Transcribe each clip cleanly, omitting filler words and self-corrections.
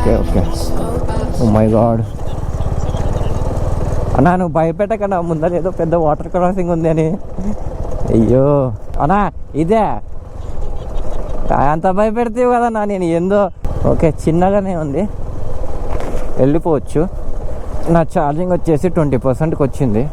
Okay okay. Oh my god అన్నా, నువ్వు భయపెట్టకన్నా, ముందర ఏదో పెద్ద వాటర్ క్రాసింగ్ ఉంది అని. అయ్యో అన్నా, ఇదే అంత భయపెడతావు కదన్నా. నేను ఏందో ఓకే చిన్నగానే ఉంది, వెళ్ళిపోవచ్చు. నా ఛార్జింగ్ వచ్చేసి 20%కి వచ్చింది.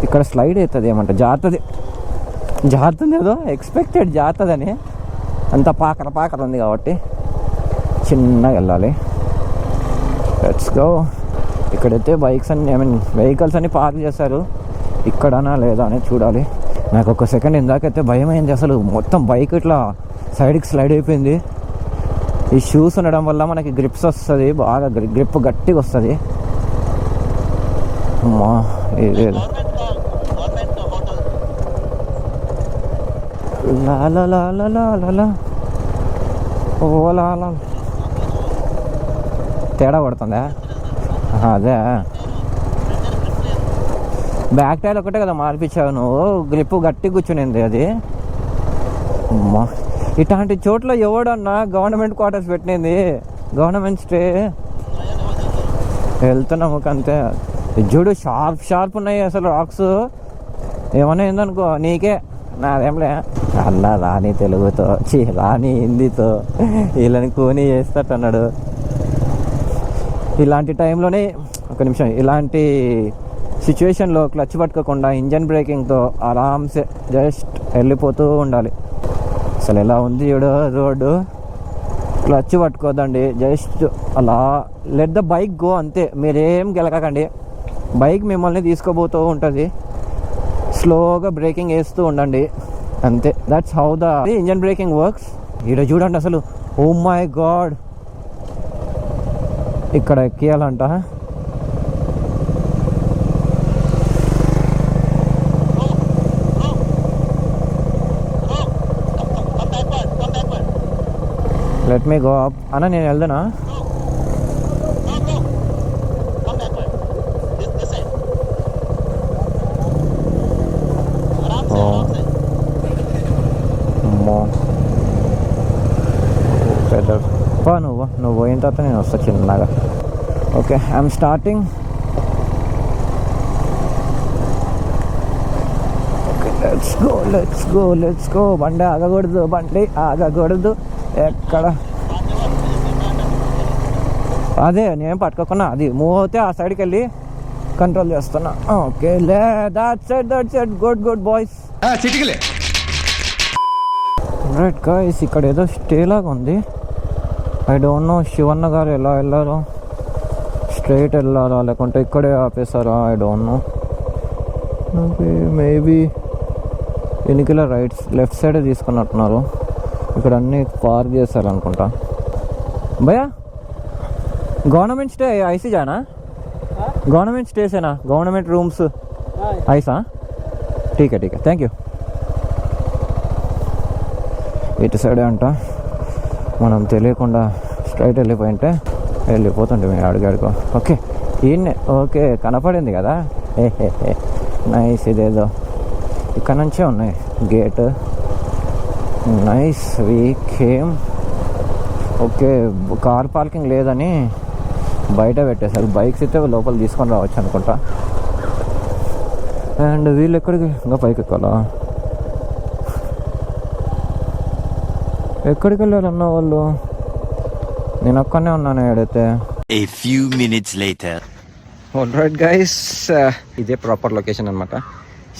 ఇక్కడ స్లైడ్ అవుతుంది ఏమంట, జారుతుంది ఏదో ఎక్స్పెక్టెడ్ జారుతుందని. అంత పాకర ఉంది కాబట్టి చిన్నగా వెళ్ళాలి. Let's go. ఇక్కడైతే బైక్స్ అన్ని వెహికల్స్ అన్ని పార్క్ చేశారు. ఇక్కడనా లేదా అని చూడాలి. నాకు ఒక సెకండ్ ఇందాకైతే భయం అయింది అసలు. మొత్తం బైక్ ఇట్లా సైడ్కి స్లైడ్ అయిపోయింది. ఈ షూస్ ఉండడం వల్ల మనకి గ్రిప్స్ వస్తుంది, బాగా గ్రిప్ గట్టిగా వస్తుంది. అమ్మా ఇది ఓలా తేడా పడుతుందా? అదే బ్యాక్ టైర్ ఒకటే కదా మార్పించావు నువ్వు, గ్రిప్ గట్టి కూర్చునింది అది. అమ్మా ఇట్లాంటి చోట్ల ఎవడన్నా గవర్నమెంట్ క్వార్టర్స్ పెట్టింది, గవర్నమెంట్ స్టే. వెళ్తున్నాము అంతే. చూడు షార్ప్ ఉన్నాయి అసలు రాక్స్. ఏమన్నా ఏందనుకో నీకే, నాదేంలే. అలా రాని తెలుగుతో రాని హిందీతో వీళ్ళని కూని చేస్తట్టున్నాడు. ఇలాంటి టైంలోనే ఒక నిమిషం, ఇలాంటి సిచ్యువేషన్లో క్లచ్ పట్టుకోకుండా ఇంజన్ బ్రేకింగ్తో ఆరామ్సే జస్ట్ వెళ్ళిపోతూ ఉండాలి. అసలు ఎలా ఉంది చూడు రోడ్డు. క్లచ్ పట్టుకోదండి, జస్ట్ అలా లెట్ ద బైక్ గో అంతే. మీరేం గెలకకండి, బైక్ మిమ్మల్ని తీసుకోబోతూ ఉంటుంది. స్లోగా బ్రేకింగ్ వేస్తూ ఉండండి అంతే. That's how the engine breaking works. ఇక్కడ చూడండి అసలు, ఓ మై గాడ్. ఇక్కడ ఎక్కియాలంట. లెట్ మీ గో అప్ అన్న. నేను వెళ్దానా? నువ్వు పోయిన తర్వాత నేను వస్తా చిన్నగా. Okay, I'm starting. Okay, let's go. బండి ఆగకూడదు. ఎక్కడ అదే నేను పట్టుకోకున్నా, అది మూవ్ అవుతే ఆ సైడ్కి వెళ్ళి కంట్రోల్ చేస్తున్నా. Okay, that's it. Good boys. Right guys, ఇక్కడ ఏదో స్టే లాగా ఉంది. ఐ డోంట్ నో శివన్న గారు ఎలా వెళ్ళారో, స్ట్రైట్ వెళ్ళారా లేకుంటే ఇక్కడే ఆపేశారా, ఐ డోంట్ నో. మేబీ వెనుకల లెఫ్ట్ సైడే తీసుకున్నట్టున్నారు. ఇక్కడ అన్నీ పార్క్ చేస్తారు అనుకుంటా. భయ్యా గవర్నమెంట్ స్టే ఐసీ జానా? గవర్నమెంట్ స్టేసేనా? గవర్నమెంట్ రూమ్స్ ఐసా? ఠీకే థ్యాంక్ యూ. ఇటు సైడే అంట. మనం తెలియకుండా స్ట్రైట్ వెళ్ళిపోతుంటే మేము అడుగు. ఓకే, ఈయన్నే. ఓకే, కనపడింది కదా. నైస్. ఇదేదో ఇక్కడ నుంచే ఉన్నాయి gate. Nice. We came. Okay, car parking లేదని బయట పెట్టేశారు. బైక్స్ అయితే లోపల తీసుకొని రావచ్చు అనుకుంటా. అండ్ వీళ్ళు ఎక్కడికి ఇంకా పైకి ఎక్కాలా? ఎక్కడికి వెళ్ళారన్న వాళ్ళు? నేను ఒక్కనే ఉన్నాను ఏడైతే. A few minutes later. Alright guys, ఇదే ప్రాపర్ లొకేషన్ అనమాట.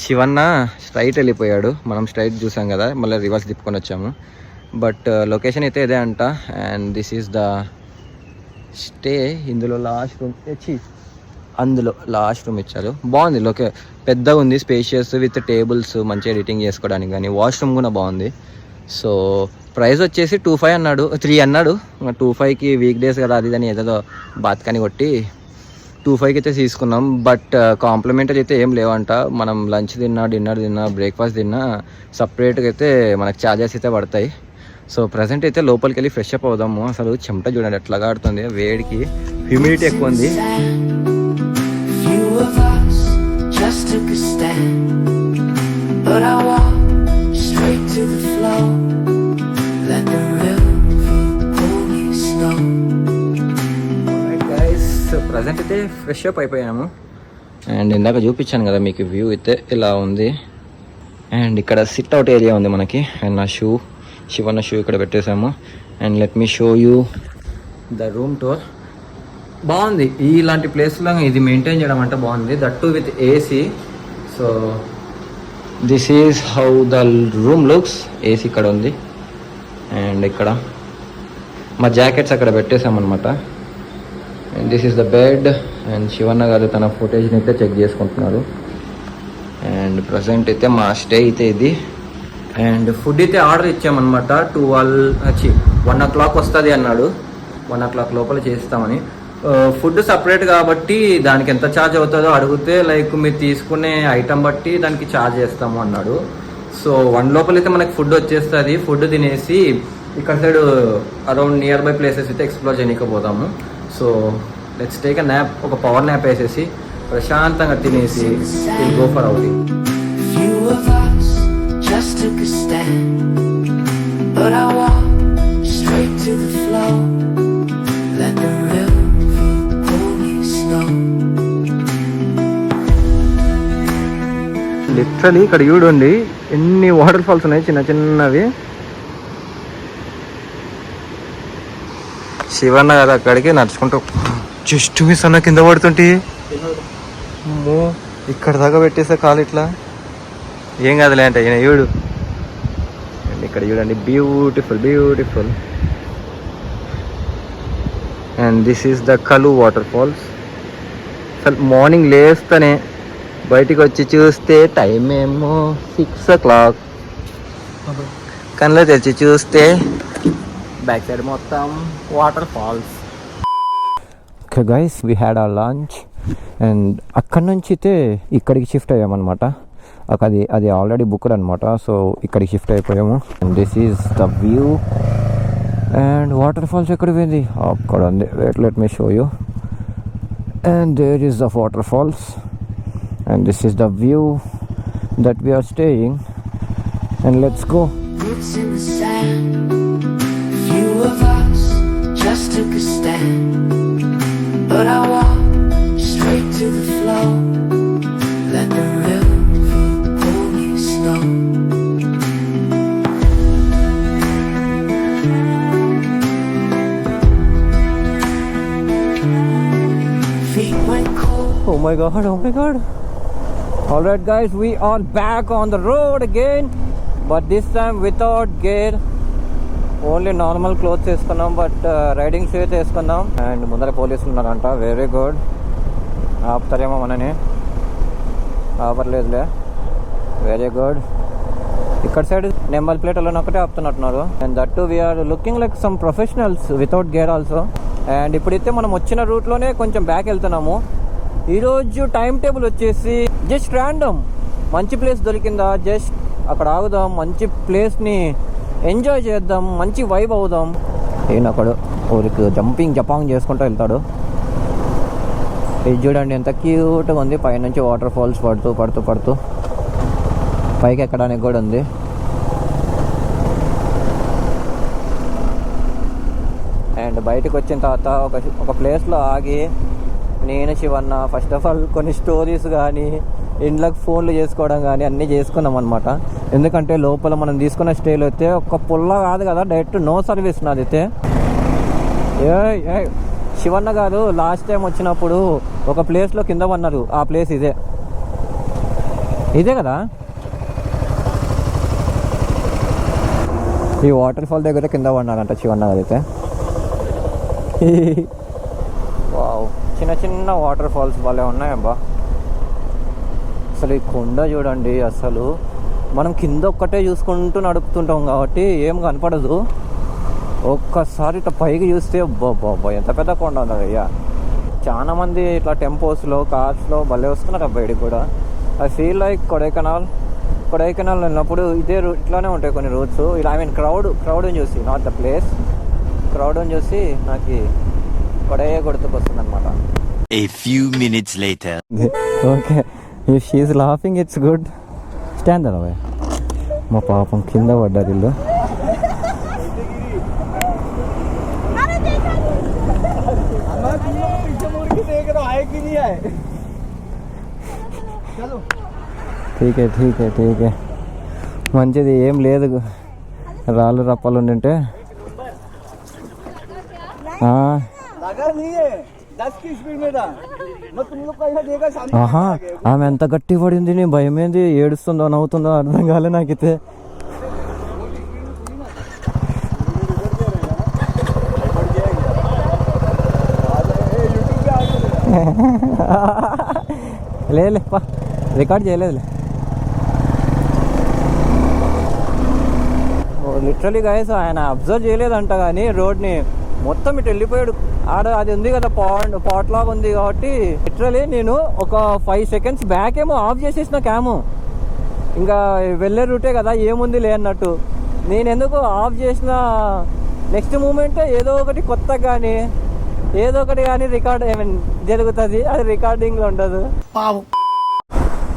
శివన్న స్ట్రైట్ వెళ్ళిపోయాడు, మనం స్ట్రైట్ చూసాం కదా, మళ్ళీ రివర్స్ తిప్పుకొని వచ్చాము. బట్ లొకేషన్ అయితే ఇదే అంట. And this is the stay. ఇందులో లాస్ట్ రూమ్ ఇచ్చారు. బాగుంది. పెద్దగా ఉంది, స్పేషియస్ విత్ టేబుల్స్, మంచిగా ఎడిటింగ్ చేసుకోవడానికి కానీ. వాష్రూమ్ కూడా బాగుంది. సో ప్రైస్ వచ్చేసి 2,500 అన్నాడు, 3 అన్నాడు. 2,500కి వీక్ డేస్ కదా అది అని ఏదో బాత్కాని కొట్టి 2,500కి అయితే తీసుకున్నాం. బట్ కాంప్లిమెంటరీ అయితే ఏం లేవంట. మనం లంచ్ తిన్నా, డిన్నర్ తిన్నా, బ్రేక్ఫాస్ట్ తిన్నా సపరేట్గా అయితే మనకు ఛార్జెస్ అయితే పడతాయి. సో ప్రజెంట్ అయితే లోపలికి వెళ్ళి ఫ్రెష్ అప్ అవుదాము. అసలు చెమట చూడండి ఎట్లాగా ఆడుతుంది, వేడికి హ్యూమిడిటీ ఎక్కువ ఉంది. ప్రజెంట్ అయితే ఫ్రెష్ అప్ అయిపోయాము. అండ్ ఇందాక చూపించాను కదా మీకు వ్యూ అయితే ఇలా ఉంది. అండ్ ఇక్కడ సిట్ అవుట్ ఏరియా ఉంది మనకి. అండ్ నా శివన్న షూ ఇక్కడ పెట్టేసాము. And let me show you the room tour. బాగుంది, ఇలాంటి ప్లేస్లో ఇది మెయింటైన్ చేయడం అంటే బాగుంది, that too with AC. So this is how the room looks. AC ఇక్కడ ఉంది. అండ్ ఇక్కడ మా జాకెట్స్ అక్కడ పెట్టేసామన్నమాట. And this is the bed. And Shivanna garu తన ఫుటేజ్ని అయితే చెక్ చేసుకుంటున్నారు. అండ్ ప్రజెంట్ అయితే మా స్టే అయితే ఇది. అండ్ ఫుడ్ అయితే ఆర్డర్ ఇచ్చామన్నమాట. 1 o'clock వస్తుంది అన్నాడు. 1 o'clock లోపల చేస్తామని. ఫుడ్ సపరేట్ కాబట్టి దానికి ఎంత ఛార్జ్ అవుతుందో అడిగితే లైక్ మీరు తీసుకునే ఐటమ్ బట్టి దానికి ఛార్జ్ చేస్తాము అన్నాడు. సో 1 లోపల అయితే మనకి ఫుడ్ వచ్చేస్తుంది. ఫుడ్ తినేసి ఇక్కడ side around nearby places అయితే ఎక్స్ప్లోర్ చేయకపోతాము. So let's take a nap. ఒక పవర్ న్యాప్ వేసేసి ప్రశాంతంగా తినేసి గో ఫర్ అవుటింగ్. లిటరలీ ఇక్కడ చూడండి ఎన్ని వాటర్ ఫాల్స్ ఉన్నాయి, చిన్న చిన్నవి. శివన్న కదా అక్కడికి నడుచుకుంటూ జస్ట్ మిస్ అన్న కింద పడుతుంటే అమ్మో ఇక్కడ దాకా పెట్టేసా కాలు ఇట్లా. ఏం కాదులే అంటే ఈయన చూడు. ఇక్కడ చూడండి beautiful beautiful. And this is the కలు వాటర్ ఫాల్స్. అసలు మార్నింగ్ లేస్తేనే బయటికి వచ్చి చూస్తే టైం ఏమో 6 o'clock. కళ్ళు తెచ్చి చూస్తే బ్యాక్ సైడ్ మొత్తం water falls. Okay guys, we had our lunch. And అక్కడి నుంచి అయితే ఇక్కడికి షిఫ్ట్ అయ్యామన్నమాట. అది ఆల్రెడీ బుక్డ్ అనమాట. సో ఇక్కడికి షిఫ్ట్ అయిపోయాము. And this is the view. And water falls ఎక్కడ పోయింది? అక్కడ ఉంది. Wait, let me show you. And there is the water falls. And this is the view that we are staying. And let's go. Roots in the sand. Few of us just took a stand. But I walked straight to the flow. Let the river pull me slow. Feet went cold. Oh my god, oh my god. Alright guys, we are back on the road again, but this time without gear. Only normal clothes వేసుకున్నాం, but riding shoe అయితే వేసుకున్నాం. And ముందర పోలీసులు ఉన్నారంట. Very good. ఆపుతారేమో మనని. ఆపర్లేదులే. Very good. ఇక్కడ సైడ్ నెంబర్ ప్లేట్లను ఒకటే ఆపుతున్నట్టున్నారు. And that too we're looking like some professionals without gear also. And ఇప్పుడైతే మనం వచ్చిన రూట్లోనే కొంచెం బ్యాక్ వెళ్తున్నాము. ఈరోజు టైం టేబుల్ వచ్చేసి జస్ట్ ర్యాండమ్. మంచి ప్లేస్ దొరికిందా, జస్ట్ అక్కడ ఆగుదాం, మంచి ప్లేస్ని ఎంజాయ్ చేద్దాం, మంచి వైబ్ అవుదాం. ఈయనొకడు ఊరికి జపాంగ్ చేసుకుంటూ వెళ్తాడు. ఇది చూడండి ఎంత క్యూట్గా ఉంది. పైనుంచి వాటర్ ఫాల్స్ పడుతూ పడుతూ పడుతూ పైకి ఎక్కడానికి కూడా ఉంది. అండ్ బయటకు వచ్చిన తర్వాత ఒక ప్లేస్లో ఆగి నేను శివన్న ఫస్ట్ ఆఫ్ ఆల్ కొన్ని స్టోరీస్ కానీ ఇంట్లోకి ఫోన్లు చేసుకోవడం కానీ అన్నీ చేసుకున్నాం అనమాట. ఎందుకంటే లోపల మనం తీసుకున్న స్టేలో అయితే ఒక పుల్ల కాదు కదా, డైరెక్ట్ నో సర్వీస్ నాదైతే. శివన్న గారు లాస్ట్ టైం వచ్చినప్పుడు ఒక ప్లేస్లో కింద పన్నారు. ఆ ప్లేస్ ఇదే కదా. ఈ వాటర్ ఫాల్ దగ్గర కింద పన్నారంట శివన్న గారు అయితే. వావ్, చిన్న చిన్న వాటర్ ఫాల్స్ భలే ఉన్నాయబ్బా. అసలు ఈ కొండ చూడండి. అసలు మనం కింద ఒక్కటే చూసుకుంటూ నడుపుతుంటాం కాబట్టి ఏం కనపడదు. ఒక్కసారి ఇట్లా పైకి చూస్తే బాబా ఎంత పెద్ద కొండ ఉంది అయ్యా. చాలా మంది ఇట్లా టెంపోస్లో కార్స్లో భలే వస్తున్నారు బయటికి కూడా. ఐ ఫీల్ లైక్ కొడైకెనాల్ వెళ్ళినప్పుడు ఇదే ఇట్లానే ఉంటాయి కొన్ని రూట్స్. ఇలా ఐ మీన్ క్రౌడ్ని చూసి, నాట్ ద ప్లేస్. క్రౌడ్ని చూసి నాకు కొడే గుర్తుకొస్తుంది అనమాట. A few minutes later. Okay, if she is laughing, it's good. Stand there away. మా పాపం కింద పడ్డారు వీళ్ళు. ఠీకే మంచిది, ఏం లేదు, రాళ్ళు రప్పాలు ఉండింటే. ఆహా, ఆమె ఎంత గట్టి పడింది, నీ భయం ఏంది, ఏడుస్తుందో నవ్వుతుందో అర్థం కాలే నాకైతే. లేదు రికార్డ్ చేయలేదులే. లిటరలీ గైస్ ఆయన అబ్జర్వ్ చేయలేదంట, కానీ రోడ్ని మొత్తం ఇటు వెళ్ళిపోయాడు. ఆడ అది ఉంది కదా పాట్ లాగా ఉంది కాబట్టి లిటరలీ నేను ఒక 5 seconds బ్యాక్ ఏమో ఆఫ్ చేసేసిన క్యాము. ఇంకా వెళ్ళే రూటే కదా ఏముంది లే అన్నట్టు. నేను ఎందుకు ఆఫ్ చేసిన నెక్స్ట్ మూమెంట్ ఏదో ఒకటి కొత్త కానీ ఏదో ఒకటి కానీ రికార్డ్ జరుగుతుంది, అది రికార్డింగ్లో ఉండదు.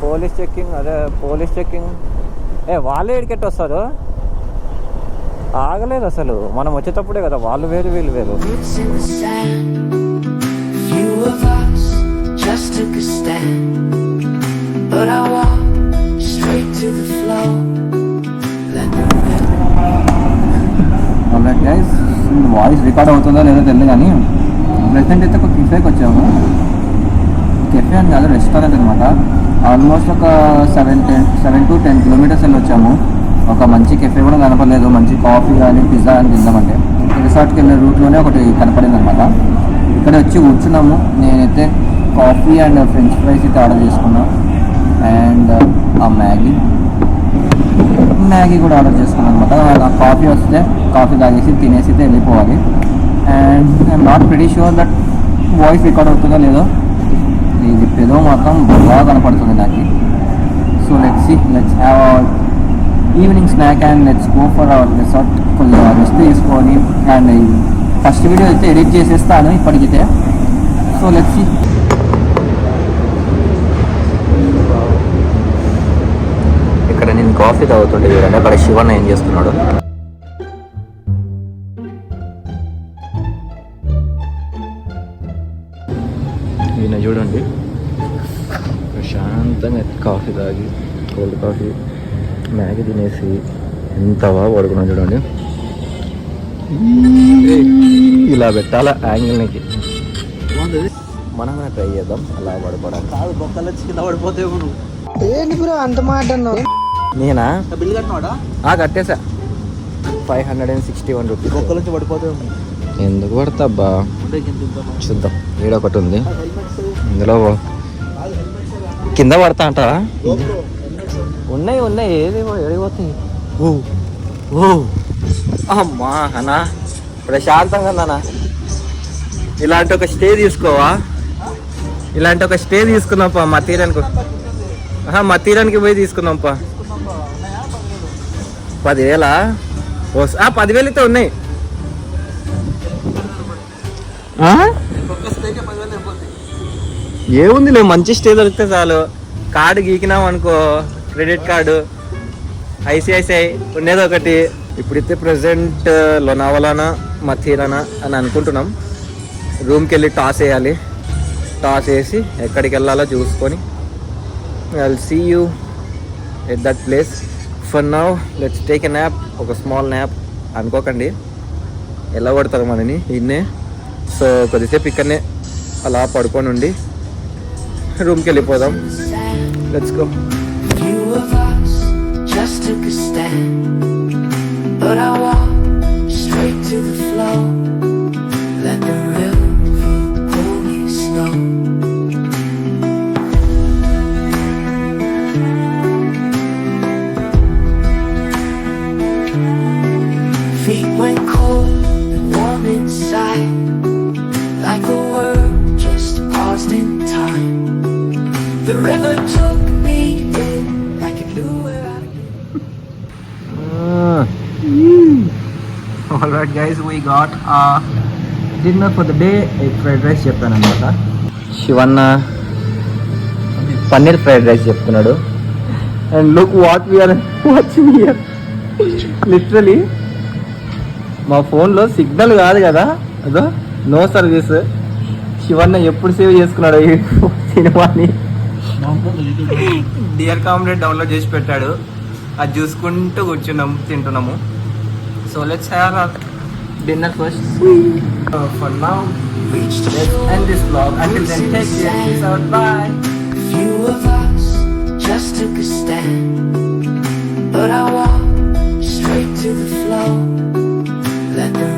పోలీస్ చెక్కింగ్, అదే పోలీస్ చెక్కింగ్. వాళ్ళే ఎడికెట్ వస్తారు, ఆగలేదు అసలు. మనం వచ్చేటప్పుడే కదా, వాళ్ళు వేరు వీళ్ళు వేరు. వాయిస్ రికార్డ్ అవుతుందో లేదో తెలియదు, కానీ ప్రెసెంట్ అయితే ఒక కెఫేకి వచ్చాము. కెఫే అని కాదు, రెస్టారెంట్ అనమాట. ఆల్మోస్ట్ ఒక 7 to 10 kilometers వెళ్ళి వచ్చాము. ఒక మంచి కెఫే కూడా కనపడలేదు, మంచి కాఫీ కానీ పిజ్జా అని తిందామంటే రిసార్ట్కి వెళ్ళే రూట్లోనే ఒకటి కనపడింది అనమాట. ఇక్కడే వచ్చి కూర్చున్నాము. నేనైతే కాఫీ అండ్ ఫ్రెంచ్ ఫ్రైస్ అయితే ఆర్డర్ చేసుకున్నాను, అండ్ ఆ మ్యాగీ కూడా ఆర్డర్ చేసుకున్నాను అనమాట. కాఫీ వస్తే కాఫీ తాగేసి తినేసి అయితే వెళ్ళిపోవాలి. And I'm not pretty sure that voice record అవుతుందో లేదో, ఇది ఏదో మాత్రం బాగా కనపడుతుంది నాకు. So let's have our evening snack and let's go for hour resort. కొంచెం రెస్ట్ తీసుకొని, అండ్ ఫస్ట్ వీడియో అయితే ఎడిట్ చేసేస్తాను ఇప్పటికైతే. సో లెట్స్ ఇక్కడ నేను కాఫీ తాగుతుంటే చూడండి, అక్కడ శివన్ ఏం చేస్తున్నాడు. ఈయన చూడండి ప్రశాంతంగా కాఫీ తాగి, కోల్డ్ కాఫీ మ్యాగీ తినేసి ఎంత బాగా పడుకున్నాను చూడండి. ఇలా పెట్టాలా యాంగిల్ నీకు, మనం ట్రై చేద్దాం అలా పడిపోవడానికి. కింద పడిపోతే అంత మాట నేనా కట్టేసా 561 రూపీస్. ఒక్కరించి పడిపోతే ఎందుకు పడతాబ్బా, చూద్దాం. ఒకటి ఉంది ఇందులో, కింద పడతా అంటారా? ఉన్నాయి ఏది ఎడిపోతాయి. అమ్మా అన్నా, ప్రశాంతంగా అన్నా. ఇలాంటి ఒక స్టే తీసుకోవా, ఇలాంటి ఒక స్టే తీసుకుందాంపా. మా తీరానికి పోయి తీసుకుందాంపా. 10,000 10,000 అయితే ఉన్నాయి. ఏముంది లేదు, మంచి స్టే దొరికితే చాలు. కార్డు గీకినాం అనుకో, క్రెడిట్ కార్డు, ICICI ఉండేది ఒకటి. ఇప్పుడైతే ప్రెసెంట్ లోనావాలానా మథీరానా అని అనుకుంటున్నాం. రూమ్కి వెళ్ళి టాస్ వేయాలి. టాస్ వేసి ఎక్కడికి వెళ్ళాలో చూసుకొని I'll see you at that place. For now, let's take a nap. ఒక స్మాల్ న్యాప్ అనుకోకండి, ఎలా పడతారు మనని ఇన్నే. సో కొద్దిసేపు ఇక్కడనే అలా పడుకొని ఉండి రూమ్కి వెళ్ళిపోదాం. Let's go. Just took a stand, but I walked straight to the flow. Let the river pull me slow. Feet went cold and warm inside, like the world just paused in time. The river took me in like it knew where I Alright guys, we got dinner for the day. Egg fried rice చెప్పాను అనమాట. Shivanna paneer fried rice చెప్తున్నాడు. And look what we are watching here. Literally మా ఫోన్లో signal కాదు కదా, అదో no service. Shivanna ఎప్పుడు save చేసుకున్నాడు ఈ సినిమాని. డియర్ కామ్రేడ్ డౌన్లోడ్ చేసి పెట్టాడు, అది చూసుకుంటూ కూర్చున్నాము తింటున్నాము. So let's have our dinner first. For now let's end this vlog. Until then, take care. Peace out. Bye. Few of us just took a stand, but I walked straight to the flow. Let the